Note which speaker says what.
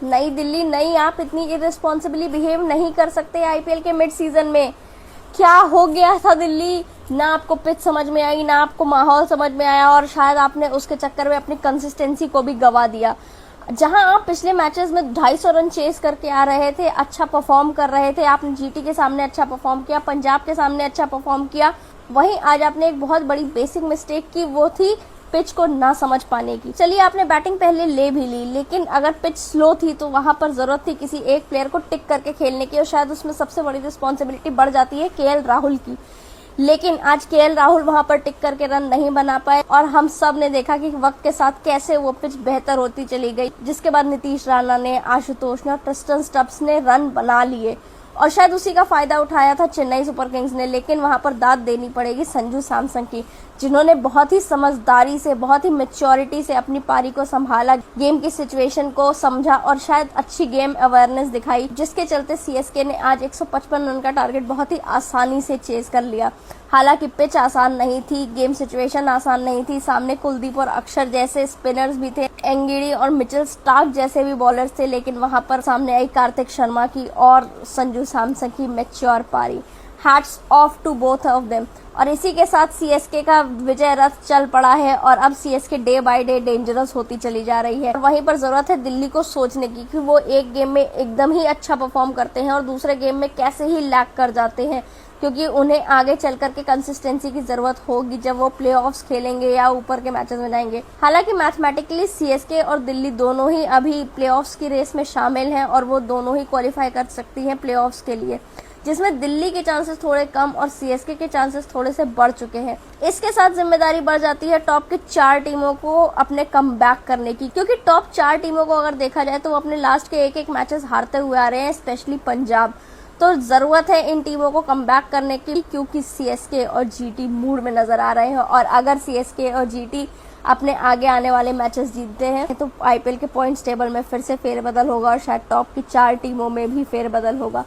Speaker 1: नई दिल्ली नहीं, आप इतनी इररिस्पॉन्सिबली बिहेव नहीं कर सकते आईपीएल के मिड सीजन में। क्या हो गया था दिल्ली, ना आपको पिच समझ में आई, ना आपको माहौल समझ में आया, और शायद आपने उसके चक्कर में अपनी कंसिस्टेंसी को भी गवा दिया। जहां आप पिछले मैचेस में 250 रन चेस करके आ रहे थे, अच्छा परफॉर्म कर रहे थे, आपने जीटी के सामने अच्छा परफॉर्म किया, पंजाब के सामने अच्छा परफॉर्म किया, वहीं आज आपने एक बहुत बड़ी बेसिक मिस्टेक की, वो थी पिच को ना समझ पाने की। चलिए आपने बैटिंग पहले ले भी ली, लेकिन अगर पिच स्लो थी तो वहां पर जरूरत थी किसी एक प्लेयर को टिक करके खेलने की, और शायद उसमें सबसे बड़ी रिस्पॉन्सिबिलिटी बढ़ जाती है केएल राहुल की। लेकिन आज केएल राहुल वहां पर टिक करके रन नहीं बना पाए, और हम सब ने देखा कि वक्त के साथ कैसे वो पिच बेहतर होती चली गई, जिसके बाद नीतीश राणा ने, आशुतोष ने और क्रिस्टन स्टब्स ने रन बना लिए, और शायद उसी का फायदा उठाया था चेन्नई सुपर किंग्स ने। लेकिन वहां पर दाद देनी पड़ेगी संजू सैमसन की, जिन्होंने बहुत ही समझदारी से, बहुत ही मैच्योरिटी से अपनी पारी को संभाला, गेम की सिचुएशन को समझा, और शायद अच्छी गेम अवेयरनेस दिखाई, जिसके चलते सीएसके ने आज 155 रन का टारगेट बहुत ही आसानी से चेज कर लिया। हालांकि पिच आसान नहीं थी, गेम सिचुएशन आसान नहीं थी, सामने कुलदीप और अक्षर जैसे स्पिनर्स भी थे, एंगिडी और मिचेल स्टार्क जैसे भी बॉलर्स थे, लेकिन वहां पर सामने आई कार्तिक शर्मा की और संजू सैमसन की मैच्योर पारी। Hats off to both of them. और इसी के साथ सीएसके का विजय रथ चल पड़ा है, और अब CSK day by day dangerous होती चली जा रही है। वहीं पर जरूरत है दिल्ली को सोचने की कि वो एक गेम में एकदम ही अच्छा परफॉर्म करते हैं और दूसरे गेम में कैसे ही लैग कर जाते हैं, क्योंकि उन्हें आगे चल करके कंसिस्टेंसी की जरूरत होगी जब वो प्लेऑफ्स खेलेंगे या ऊपर के मैचेस में जाएंगे। हालांकि मैथमेटिकली सीएसके और दिल्ली दोनों ही अभी प्लेऑफ्स की रेस में शामिल हैं, और वो दोनों ही क्वालिफाई कर सकती हैं प्लेऑफ्स के लिए, जिसमें दिल्ली के चांसेस थोड़े कम और सीएसके के चांसेस थोड़े से बढ़ चुके हैं। इसके साथ जिम्मेदारी बढ़ जाती है टॉप की 4 टीमों को अपने कमबैक करने की, क्योंकि टॉप 4 टीमों को अगर देखा जाए तो वो अपने लास्ट के एक मैचेस हारते हुए आ रहे हैं, स्पेशली पंजाब। तो जरूरत है इन टीमों को कमबैक करने की, क्योंकि सीएसके और जीटी मूड में नजर आ रहे हैं, और अगर सीएसके और जीटी अपने आगे आने वाले मैचेस जीतते हैं तो आईपीएल के पॉइंट्स टेबल में फिर से फेरबदल होगा, और शायद टॉप की 4 टीमों में भी फेरबदल होगा।